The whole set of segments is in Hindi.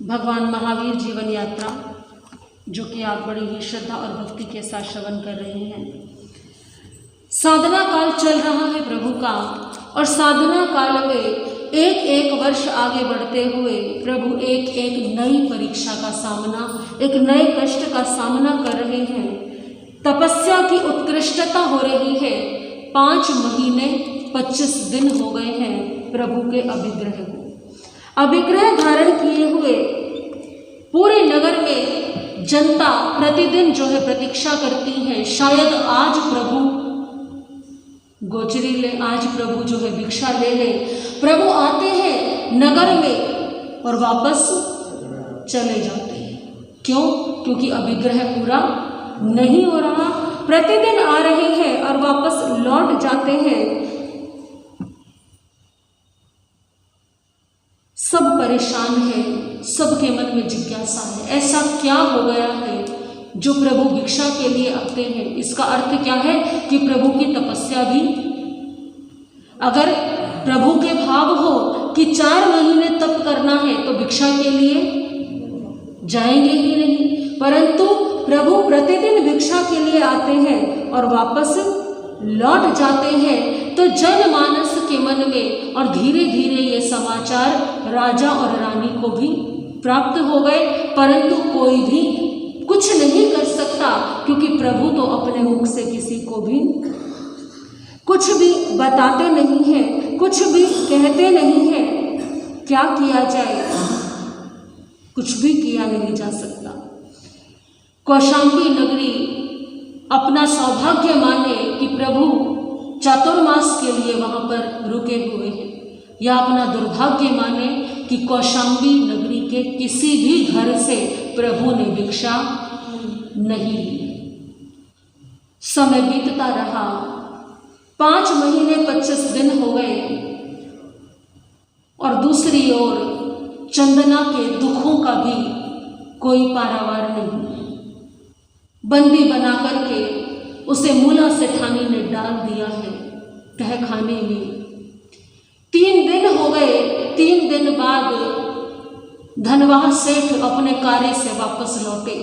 भगवान महावीर जीवन यात्रा जो कि आप बड़ी ही श्रद्धा और भक्ति के साथ श्रवण कर रहे हैं। साधना काल चल रहा है प्रभु का, और साधना काल में एक एक वर्ष आगे बढ़ते हुए प्रभु एक एक नई परीक्षा का सामना, एक नए कष्ट का सामना कर रहे हैं। तपस्या की उत्कृष्टता हो रही है। 5 महीने 25 दिन हो गए हैं प्रभु के अभिग्रह को। अभिग्रह धारण किए हुए पूरे नगर में जनता प्रतिदिन जो है प्रतीक्षा करती है, शायद आज प्रभु गोचरी ले, आज प्रभु जो है भिक्षा ले ले। प्रभु आते हैं नगर में और वापस चले जाते हैं। क्यों? क्योंकि अभिग्रह पूरा नहीं हो रहा। प्रतिदिन आ रहे हैं और वापस लौट जाते हैं। सब परेशान है, सबके मन में जिज्ञासा है, ऐसा क्या हो गया है जो प्रभु भिक्षा के लिए आते हैं। इसका अर्थ क्या है कि प्रभु की तपस्या भी, अगर प्रभु के भाव हो कि 4 महीने तप करना है तो भिक्षा के लिए जाएंगे ही नहीं, परंतु प्रभु प्रतिदिन भिक्षा के लिए आते हैं और वापस लौट जाते हैं। तो जनमानस के मन में और धीरे धीरे ये समाचार राजा और रानी को भी प्राप्त हो गए, परंतु कोई भी कुछ नहीं कर सकता, क्योंकि प्रभु तो अपने मुख से किसी को भी कुछ भी बताते नहीं हैं, कुछ भी कहते नहीं हैं। क्या किया जाए? कुछ भी किया नहीं जा सकता। कौशाम्बी नगरी अपना सौभाग्य माने कि प्रभु चातुर्मास के लिए वहाँ पर रुके हुए हैं, या अपना दुर्भाग्य माने कि कौशाम्बी नगरी के किसी भी घर से प्रभु ने भिक्षा नहीं ली। समय बीतता रहा, 5 महीने 25 दिन हो गए, और दूसरी ओर चंदना के दुखों का भी कोई पारावार नहीं। बंदी बना करके उसे मूला सेठानी ने डाल दिया है तहखाने में। 3 दिन हो गए। 3 दिन बाद धनवाह सेठ अपने कार्य से वापस लौटे।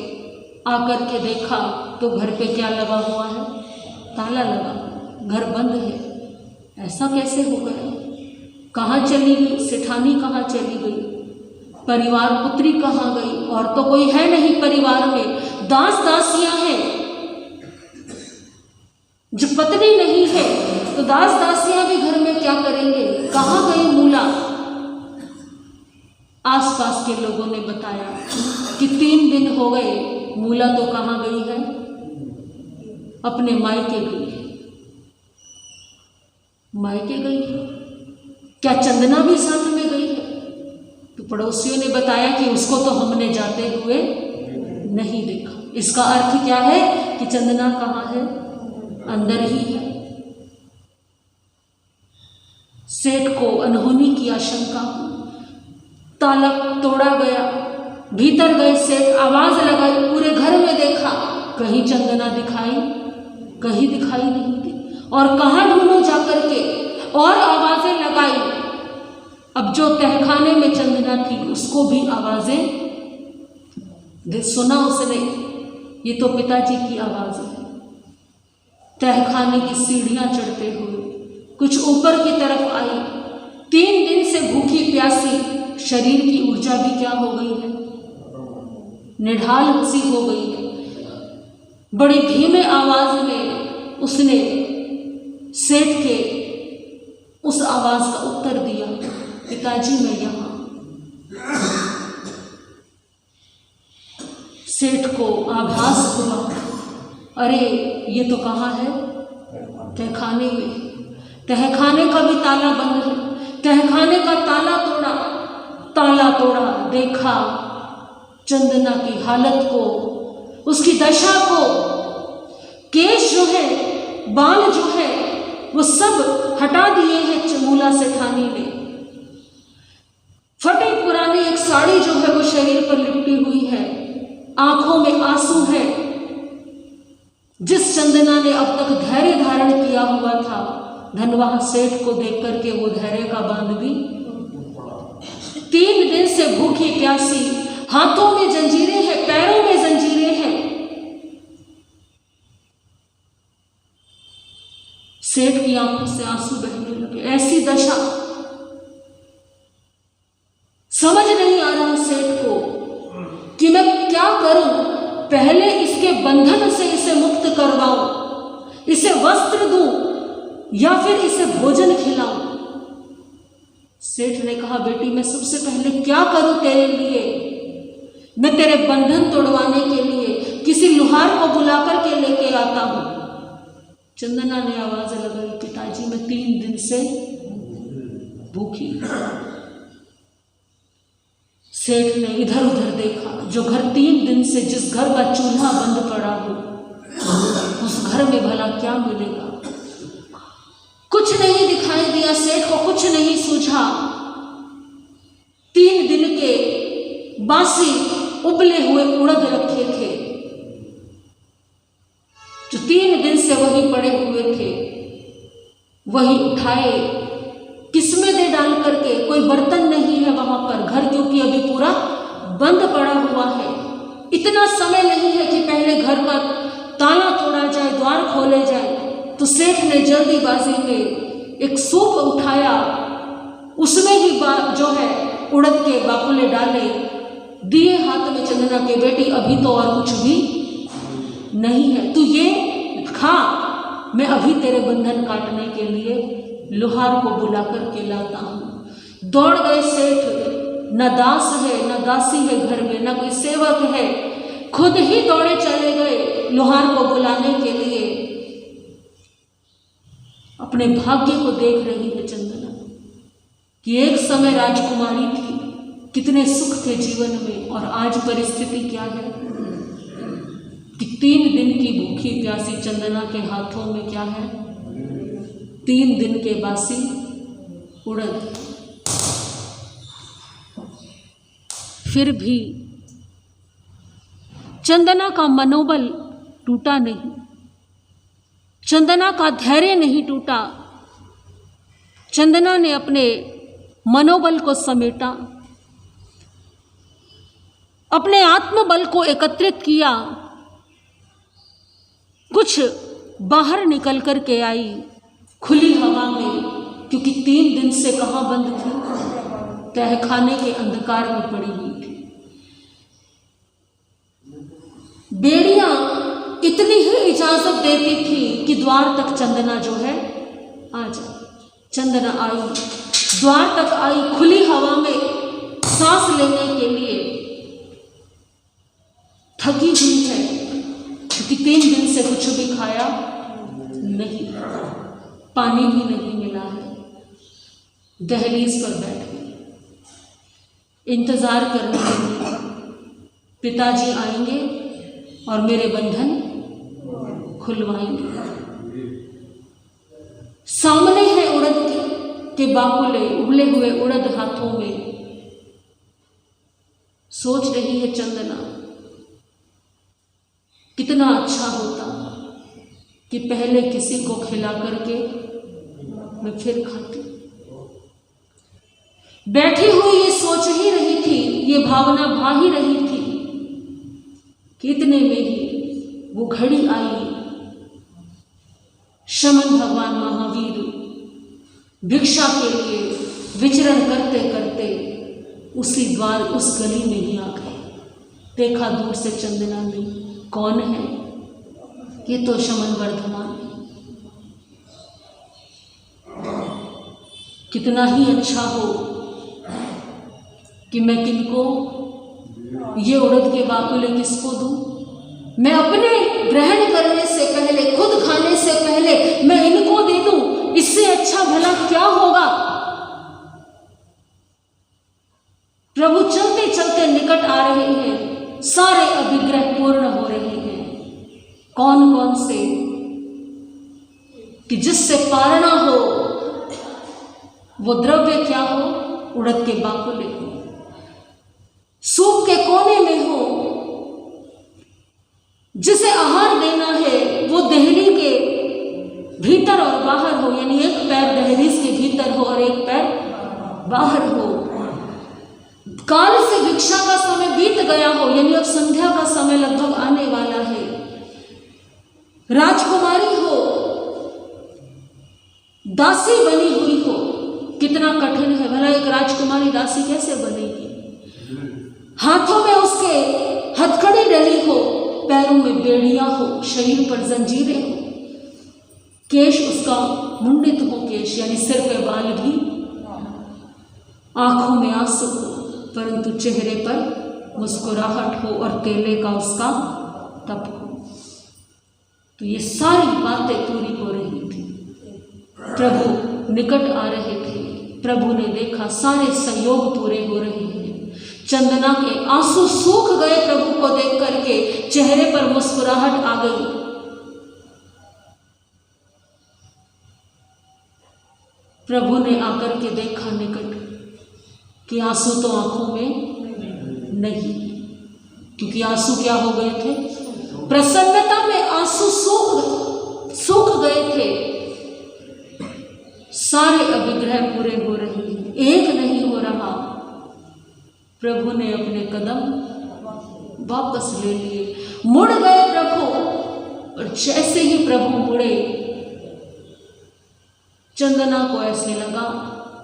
आकर के देखा तो घर पे क्या लगा हुआ है? ताला लगा, घर बंद है। ऐसा कैसे हो गया? कहाँ चली गई सेठानी? कहाँ चली गई? परिवार पुत्री कहाँ गई? और तो कोई है नहीं परिवार में, दास दासियां हैं। जो पत्नी नहीं है तो दास दासियां भी घर में क्या करेंगे? कहाँ गई मूला? आसपास के लोगों ने बताया कि 3 दिन हो गए, मूला तो कहाँ गई है? अपने मायके गई है। मायके गई है? क्या चंदना भी साथ में गई है? तो पड़ोसियों ने बताया कि उसको तो हमने जाते हुए नहीं देखा। इसका अर्थ क्या है कि चंदना कहाँ है? अंदर ही है। सेठ को अनहोनी की आशंका, ताला तोड़ा गया, भीतर गए सेठ, आवाज लगाई, पूरे घर में देखा, कहीं चंदना दिखाई, कहीं दिखाई नहीं दी। और कहाँ ढूंढो जाकर के, और आवाजें लगाई। अब जो तहखाने में चंदना थी उसको भी आवाजें सुना उसने, ये तो पिताजी की आवाज है। तहखाने की सीढ़ियां चढ़ते हुए कुछ ऊपर की तरफ आई। 3 दिन से भूखी प्यासी, शरीर की ऊर्जा भी क्या हो गई है? निढाल सी हो गई है। बड़ी धीमे आवाज में उसने सेठ के उस आवाज का उत्तर दिया, पिताजी मैं यहाँ। सेठ को आभास हुआ, अरे ये तो कहाँ है? तहखाने में। तहखाने का भी ताला बंद है। तहखाने का ताला तोड़ा, ताला तोड़ा, देखा चंदना की हालत को, उसकी दशा को। केश जो है, बाल जो है, वो सब हटा दिए हैं मूला सेठानी ने। फटी पुरानी एक साड़ी जो है वो शरीर पर लिपटी हुई है। आंखों में आंसू है। जिस चंदना ने अब तक धैर्य धारण किया हुआ था, धनवाह सेठ को देख करके वो धैर्य का बांध भी 3 दिन से भूखी प्यासी हाथों में जंजीरें हैं, पैरों में जंजीरें हैं। सेठ की आंखों से आंसू बहने लगे। ऐसी दशा, समझ नहीं आ रहा सेठ को कि मैं क्या करूं। पहले इसके बंधन से इसे मुक्त करवाऊं, इसे वस्त्र दूं या फिर इसे भोजन खिलाऊं। सेठ ने कहा, बेटी मैं सबसे पहले क्या करूं तेरे लिए? मैं तेरे बंधन तोड़वाने के लिए किसी लुहार को बुलाकर के लेके आता हूं। चंदना ने आवाज लगाई, पिताजी मैं 3 दिन से भूखी। सेठ ने इधर उधर देखा। जो घर 3 दिन से, जिस घर का चूल्हा बंद पड़ा हो, उस घर में भला क्या मिलेगा? कुछ नहीं दिखाई दिया, सेठ को कुछ नहीं सूझा। 3 दिन के बासी उबले हुए उड़द रखे थे, जो 3 दिन से वही पड़े हुए थे, वही उठाए, किसमें दे डाल करके। कोई बर्तन नहीं है वहां पर, घर क्योंकि अभी पूरा बंद पड़ा हुआ है। इतना समय नहीं है कि पहले घर का ताला तोड़ा जाए, द्वार खोले जाए। तो सेठ ने जल्दीबाजी में एक सूप उठाया, उसमें ही जो है उड़द के बाकुले डाले, दिए हाथ में चंदना के, बेटी अभी तो और कुछ भी नहीं है, तू ये खा, मैं अभी तेरे बंधन काटने के लिए लोहार को बुला कर के लाता हूं। दौड़ गए सेठ। न दास है न दासी है घर में, न कोई सेवक है, खुद ही दौड़े चले गए लोहार को बुलाने के लिए। अपने भाग्य को देख रही है चंदना कि एक समय राजकुमारी थी, कितने सुख थे जीवन में, और आज परिस्थिति क्या है कि 3 दिन की भूखी प्यासी चंदना के हाथों में क्या है? 3 दिन के बासी उड़द। फिर भी चंदना का मनोबल टूटा नहीं, चंदना का धैर्य नहीं टूटा। चंदना ने अपने मनोबल को समेटा, अपने आत्मबल को एकत्रित किया, कुछ बाहर निकल कर के आई खुली हवा में, क्योंकि 3 दिन से कहाँ बंद थी? तहखाने के अंधकार में पड़ी हुई थी। बेड़ियां इतनी ही इजाजत देती थी कि द्वार तक चंदना जो है आ जाए। चंदना आई, द्वार तक आई, खुली हवा में सांस लेने के लिए। थकी हुई है क्योंकि 3 दिन से कुछ भी खाया नहीं, पानी भी नहीं मिला है। दहलीज पर बैठ गई, इंतजार करने लगी, पिताजी आएंगे और मेरे बंधन खुलवाएंगे। सामने है उड़द के बाकुले, उबले हुए उड़द हाथों में। सोच रही है चंदना, कितना अच्छा होता कि पहले किसी को खिला करके मैं फिर खाती। बैठी हुई ये सोच ही रही थी, ये भावना भा ही रही थी कि इतने में ही वो घड़ी आई। शमन भगवान महावीर भिक्षा के लिए विचरण करते करते उसी द्वार, उस गली में ही आ गए। देखा दूर से चंदना ने, कौन है? ये तो शमन वर्धमान है। कितना ही अच्छा हो कि मैं किनको ये उड़द के बाकुले किसको दूं? मैं अपने ग्रहण करने से पहले, खुद खाने से पहले मैं इनको दे दूं, इससे अच्छा भला क्या होगा? प्रभु चलते चलते निकट आ रहे हैं, सारे अभिग्रह पूर्ण हो रहे हैं। कौन कौन से? कि जिससे पारणा हो वो द्रव्य क्या हो? उड़द के बाकुले हो। सूप के कोने में हो, जिसे आहार देना है वो दहली के भीतर और बाहर हो, यानी एक पैर दहलीज के भीतर हो और एक पैर बाहर हो। काल से भिक्षा का समय बीत गया हो, यानी अब संध्या का समय लगभग आने वाला है। राजकुमारी हो, दासी बनी हुई हो, कितना कठिन है भला एक राजकुमारी दासी कैसे बनेगी। हाथों में उसके हथकड़ी डली हो, पैरों में बेड़ियां हो, शरीर पर जंजीरें हो, केश उसका मुंडित हो, केश यानी सिर पे बाल भी, आंखों में आंसू हो परंतु चेहरे पर मुस्कुराहट हो और केले का उसका तप हो। तो ये सारी बातें पूरी हो रही थी। प्रभु निकट आ रहे थे। प्रभु ने देखा सारे संयोग पूरे हो रहे हैं। चंदना के आंसू सूख गए प्रभु को देख करके, चेहरे पर मुस्कुराहट आ गई। प्रभु ने आकर के देखा निकट कि आंसू तो आंखों में नहीं, क्योंकि आंसू क्या हो गए थे, प्रसन्नता में आंसू सूख गए थे। सारे अभिग्रह पूरे हो रहे हैं, एक नहीं हो रहा। प्रभु ने अपने कदम वापस ले लिए, मुड़ गए प्रभु, और जैसे ही प्रभु मुड़े चंदना को ऐसे लगा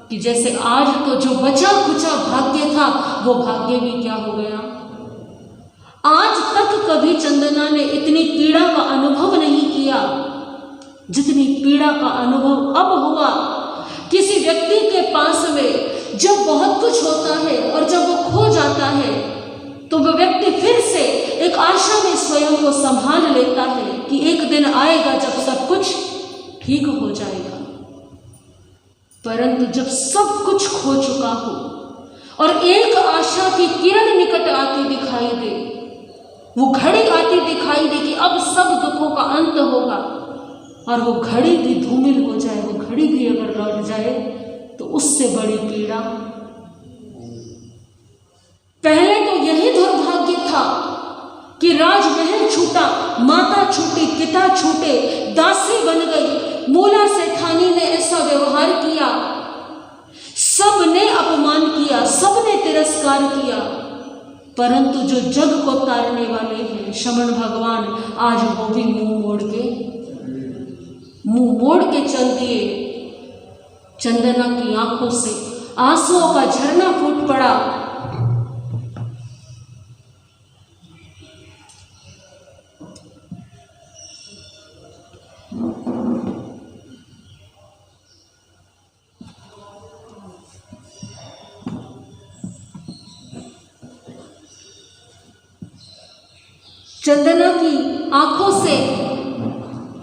कि जैसे आज तो जो बचा खुचा भाग्य था वो भाग्य भी क्या हो गया। आज तक कभी चंदना ने इतनी पीड़ा का अनुभव नहीं किया जितनी पीड़ा का अनुभव अब हुआ। किसी व्यक्ति के पास में जब बहुत कुछ होता है और जब वो खो जाता है तो वह व्यक्ति फिर से एक आशा में स्वयं को संभाल लेता है कि एक दिन आएगा जब सब कुछ ठीक हो जाएगा। परंतु जब सब कुछ खो चुका हो और एक आशा की किरण निकट आती दिखाई दे, वो घड़ी आती दिखाई दे कि अब सब दुखों का अंत होगा, और वो घड़ी भी धूमिल हो जाए, वो घड़ी भी अगर लौट जाए तो उससे बड़ी पीड़ा। पहले तो यही दुर्भाग्य था कि राजमहल छूटा, माता छूटी, पिता छूटे, दासी बन गई, मूला सेठानी ने ऐसा व्यवहार किया, सबने अपमान किया, सबने तिरस्कार किया। परंतु जो जग को तारने वाले हैं श्रमण भगवान, आज वो भी मुंह मोड़ के चल दिए। चंदना की आंखों से आंसुओं का झरना फूट पड़ा। चंदना की आंखों से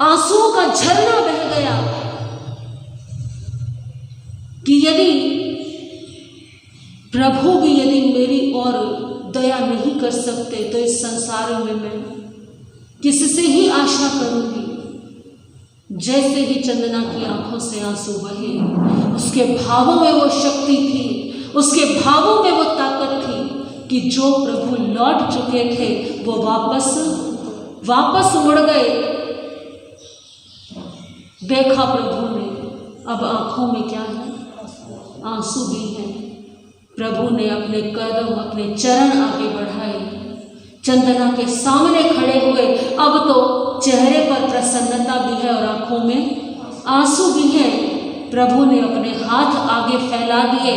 आंसुओं का झरना बह गया कि यदि प्रभु भी यदि मेरी ओर दया नहीं कर सकते तो इस संसार में मैं किससे ही आशा करूंगी। जैसे ही चंदना की आंखों से आंसू बहे, उसके भावों में वो शक्ति थी, उसके भावों में वो ताकत थी कि जो प्रभु लौट चुके थे वो वापस मुड़ गए। देखा प्रभु ने, अब आंखों में क्या है, आंसू भी हैं। प्रभु ने अपने कदम, अपने चरण आगे बढ़ाए, चंदना के सामने खड़े हुए। अब तो चेहरे पर प्रसन्नता भी है और आंखों में आंसू भी है। प्रभु ने अपने हाथ आगे फैला दिए।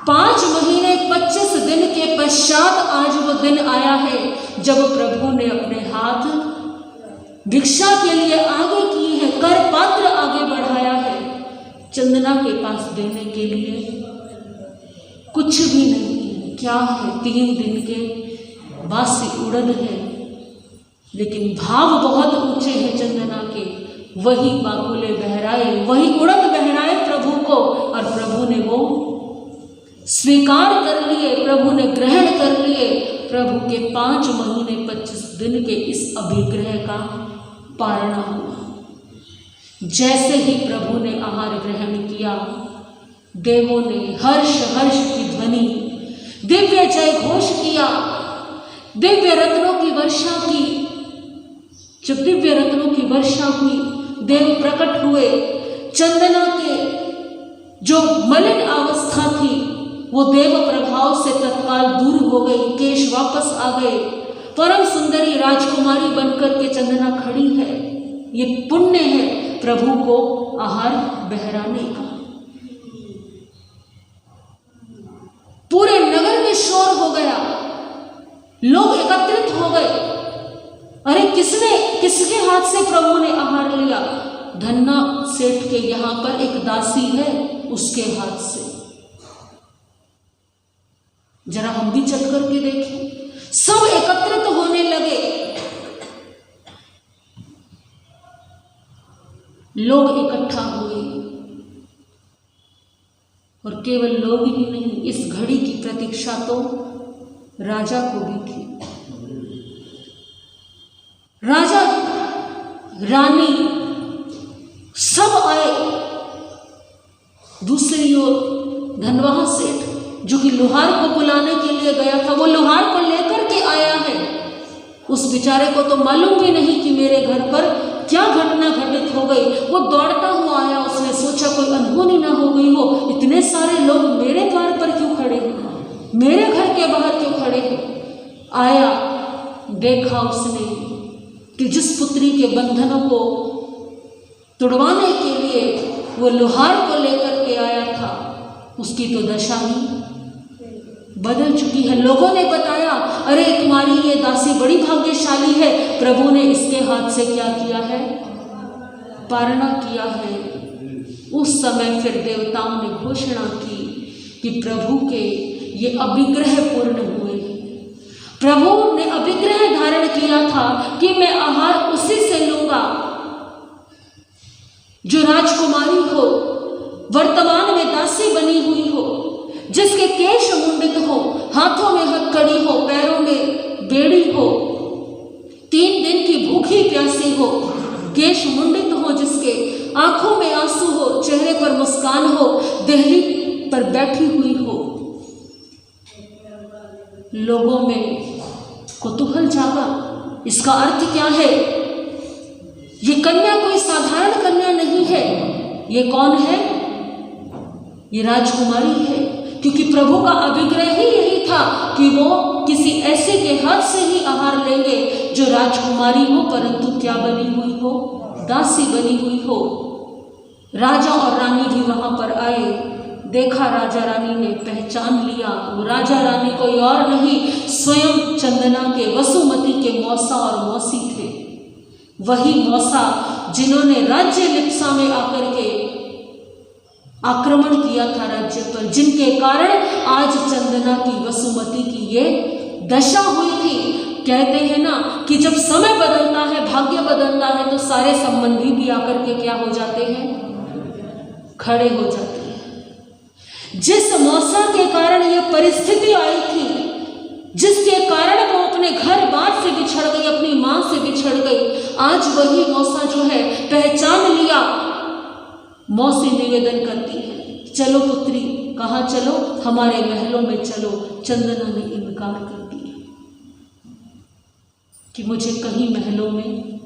5 महीने 25 दिन के पश्चात आज वो दिन आया है जब प्रभु ने अपने हाथ भिक्षा के लिए आगे किए हैं, कर पात्र आगे बढ़ाया है चंदना के पास देने के लिए। कुछ भी नहीं है, क्या है, 3 दिन के बासी उड़द है, लेकिन भाव बहुत ऊंचे हैं चंदना के। वही बाकुले बहराए, वही उड़द बहराए प्रभु को, और प्रभु ने वो स्वीकार कर लिए, प्रभु ने ग्रहण कर लिए। प्रभु के 5 महीने 25 दिन के इस अभिग्रह का पारणा हुआ। जैसे ही प्रभु ने आहार ग्रहण किया, देवों ने हर्ष हर्ष की ध्वनि, दिव्य जय घोष किया, दिव्य रत्नों की वर्षा की। जब दिव्य रत्नों की वर्षा हुई, देव प्रकट हुए। चंदना के जो मलिन अवस्था थी वो देव प्रभाव से तत्काल दूर हो गई, केश वापस आ गए, परम सुंदरी राजकुमारी बनकर के चंदना खड़ी है। ये पुण्य है प्रभु को आहार बहराने का। पूरे नगर में शोर हो गया, लोग एकत्रित हो गए। अरे किसके हाथ से प्रभु ने आहार लिया? धन्ना सेठ के यहां पर एक दासी है, उसके हाथ से। जरा हम भी चल करके देखें। सब एकत्रित होने लगे, लोग इकट्ठा हुए, और केवल लोग ही नहीं, इस घड़ी की प्रतीक्षा तो राजा को भी थी। राजा रानी सब आए। दूसरी ओर धनवाहा सेठ जो कि लोहार को बुलाने के लिए गया था, वो लोहार को लेकर के आया है। उस बेचारे को तो मालूम भी नहीं कि मेरे घर पर क्या घटना घटित हो गई। वो दौड़ता हुआ आया, उसने सोचा कोई अनहोनी ना हो गई हो, इतने सारे लोग मेरे द्वार पर क्यों खड़े हैं, मेरे घर के बाहर क्यों खड़े हैं। आया, देखा उसने कि जिस पुत्री के बंधनों को तुड़वाने के लिए वो लोहार को लेकर के आया था, उसकी तो दशा ही बदल चुकी है। लोगों ने बताया, अरे तुम्हारी ये दासी बड़ी भाग्यशाली है, प्रभु ने इसके हाथ से क्या किया है, पारणा किया है। उस समय फिर देवताओं ने घोषणा की कि प्रभु के ये अभिग्रह पूर्ण हुए। प्रभु ने अभिग्रह धारण किया था कि मैं आहार उसी से लूंगा जो राजकुमारी हो, वर्तमान में दासी बनी हुई हो, जिसके केश मुंडित हो, हाथों में हथकड़ी हो, पैरों में बेड़ी हो, 3 दिन की भूखी प्यासी हो, केश मुंडित हो, जिसके आंखों में आंसू हो, चेहरे पर मुस्कान हो, देहली पर बैठी हुई हो। लोगों में कुतूहल जागा, इसका अर्थ क्या है? ये कन्या कोई साधारण कन्या नहीं है। ये कौन है? ये राजकुमारी है, क्योंकि प्रभु का अभिग्रह ही यही था कि वो किसी ऐसे के हाथ से ही आहार लेंगे जो राजकुमारी हो, परंतु क्या बनी हुई हो, दासी बनी हुई हो। राजा और रानी भी वहां पर आए, देखा, राजा रानी ने पहचान लिया। वो राजा रानी कोई और नहीं, स्वयं चंदना के वसुमती के मौसा और मौसी थे। वही मौसा जिन्होंने राज्य लिप्सा में आकर के आक्रमण किया था राज्य पर, जिनके कारण आज चंदना की वसुमती की ये दशा हुई थी। कहते हैं ना कि जब समय बदलता है, भाग्य बदलता है, तो सारे संबंधी भी आकर के क्या हो जाते हैं, खड़े हो जाते हैं। जिस मौसा के कारण ये परिस्थिति आई थी, जिसके कारण वो अपने घर बार से बिछड़ गई, अपनी मां से बिछड़ गई, आज वही मौसा जो है पहचान लिया। मौसी निवेदन करती है, चलो पुत्री, कहाँ चलो? हमारे महलों में चलो। चंदना ने इनकार कर दिया कि मुझे कहीं महलों में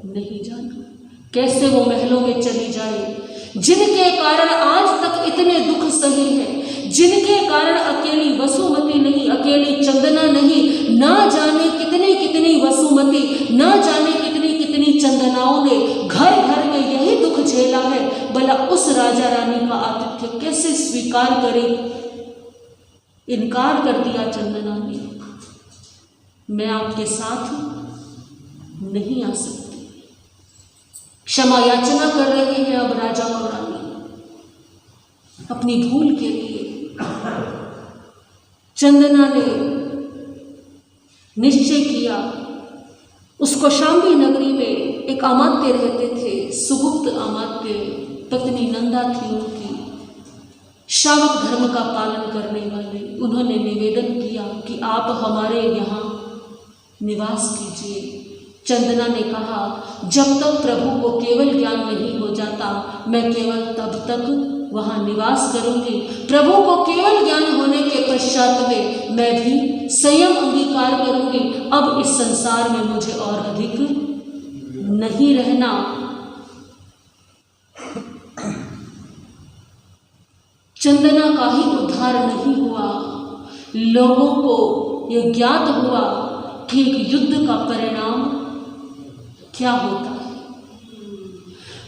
नहीं जाना। कैसे वो महलों में चली जाए जिनके कारण आज तक इतने दुख सहे हैं, जिनके कारण अकेली वसुमती नहीं, अकेली चंदना नहीं, ना जाने कितनी कितनी वसुमती, ना जाने कितनी कितनी चंदनाओं ने घर घर में यही दुख झेला है। भला उस राजा रानी का आतिथ्य कैसे स्वीकार करे? इनकार कर दिया चंदना ने, मैं आपके साथ नहीं आ सकती। क्षमा याचना कर रहे हैं अब राजा और रानी अपनी भूल के लिए। चंदना ने निश्चय किया। उस कौशाम्बी नगरी में एक अमात्य रहते थे, सुगुप्त अमात्य, पत्नी नंदा थी उनकी, शावक धर्म का पालन करने वाले। उन्होंने निवेदन किया कि आप हमारे यहाँ निवास कीजिए। चंदना ने कहा, जब तक प्रभु को केवल ज्ञान नहीं हो जाता, मैं केवल तब तक वहाँ निवास करूंगी। प्रभु को केवल ज्ञान होने के पश्चात में मैं भी संयम अंगीकार करूंगी। अब इस संसार में मुझे और अधिक नहीं रहना। चंदना का ही उद्धार नहीं हुआ, लोगों को यह ज्ञात हुआ कि एक युद्ध का परिणाम क्या होता है।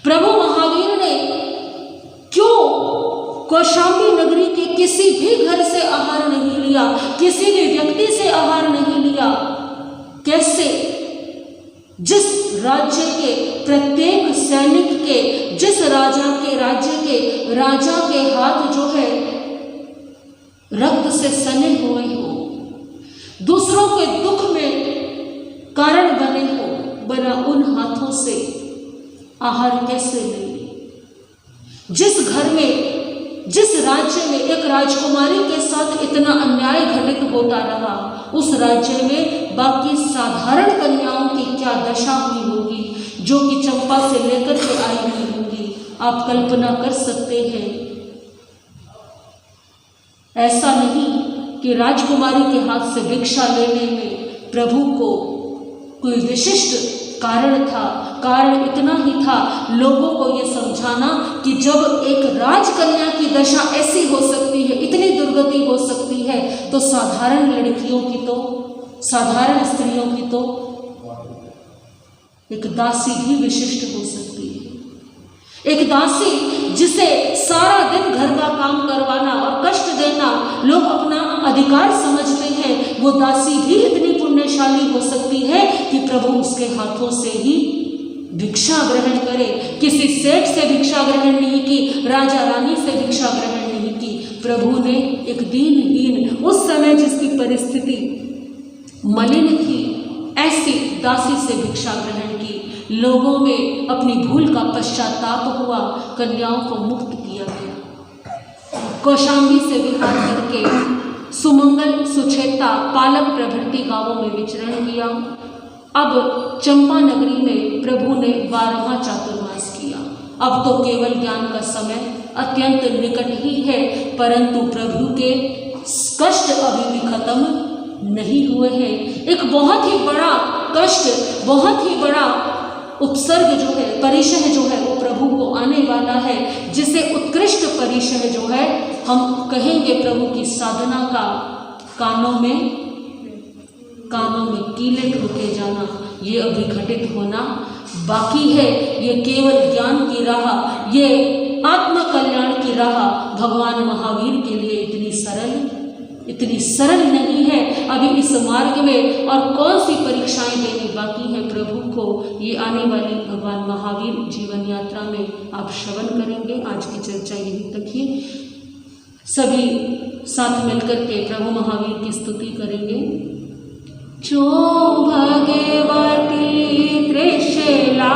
प्रभु महावीर ने क्यों कौशाम्बी नगरी के किसी भी घर से आहार नहीं लिया, किसी भी व्यक्ति से आहार नहीं लिया? कैसे? जिस राज्य के प्रत्येक सैनिक के, जिस राजा के राज्य के राजा के हाथ जो है रक्त से सने हुए हो, दूसरों के दुख में कारण बने हो, बना उन हाथों से आहार कैसे ले? जिस घर में, जिस राज्य में एक राजकुमारी के साथ इतना अन्याय घटित होता रहा, उस राज्य में बाकी साधारण कन्याओं की क्या दशा हुई होगी, जो कि चंपा से लेकर के आई हुई होंगी। आप कल्पना कर सकते हैं। ऐसा नहीं कि राजकुमारी के हाथ से भिक्षा लेने में प्रभु को कोई विशिष्ट कारण था। कारण इतना ही था, लोगों को यह समझाना कि जब एक राजकन्या की दशा ऐसी हो सकती है, इतनी दुर्गति हो सकती है, तो साधारण लड़कियों की, तो साधारण स्त्रियों की तो एक दासी भी विशिष्ट हो सकती है। एक दासी जिसे सारा दिन घर का काम करवाना और कष्ट देना लोग अपना अधिकार समझते हैं, वो दासी भी इतनी पुण्यशाली हो सकती है कि प्रभु उसके हाथों से ही भिक्षा ग्रहण करे। किसी सेठ से भिक्षा ग्रहण नहीं की, राजा रानी से भिक्षा ग्रहण नहीं की। प्रभु ने एक दीनहीन, उस समय जिसकी परिस्थिति मलिन थी, ऐसी दासी से भिक्षा ग्रहण की। लोगों में अपनी भूल का पश्चाताप हुआ, कन्याओं को मुक्त किया गया। कौशाम्बी से विहार करके सुमंगल, सुचेता, पालक प्रभृति गांवों में विचरण किया। अब चंपा नगरी में प्रभु ने 12वां चातुर्मास किया। अब तो केवल ज्ञान का समय अत्यंत निकट ही है, परंतु प्रभु के कष्ट अभी भी खत्म नहीं हुए हैं। एक बहुत ही बड़ा कष्ट, बहुत ही बड़ा उपसर्ग जो है, परिशह जो है, वो प्रभु को आने वाला है, जिसे उत्कृष्ट परिशह जो है हम कहेंगे प्रभु की साधना का कानों में कीले ठोके जाना। ये अभी घटित होना बाकी है। ये केवल ज्ञान की राह, ये आत्म कल्याण की राह भगवान महावीर के लिए इतनी सरल नहीं है। अभी इस मार्ग में और कौन सी परीक्षाएं देनी बाकी हैं प्रभु को, ये आने वाली भगवान महावीर जीवन यात्रा में आप श्रवण करेंगे। आज की चर्चा यहीं तक ही। सभी साथ मिलकर के प्रभु महावीर की स्तुति करेंगे। जो भगवती त्रिशला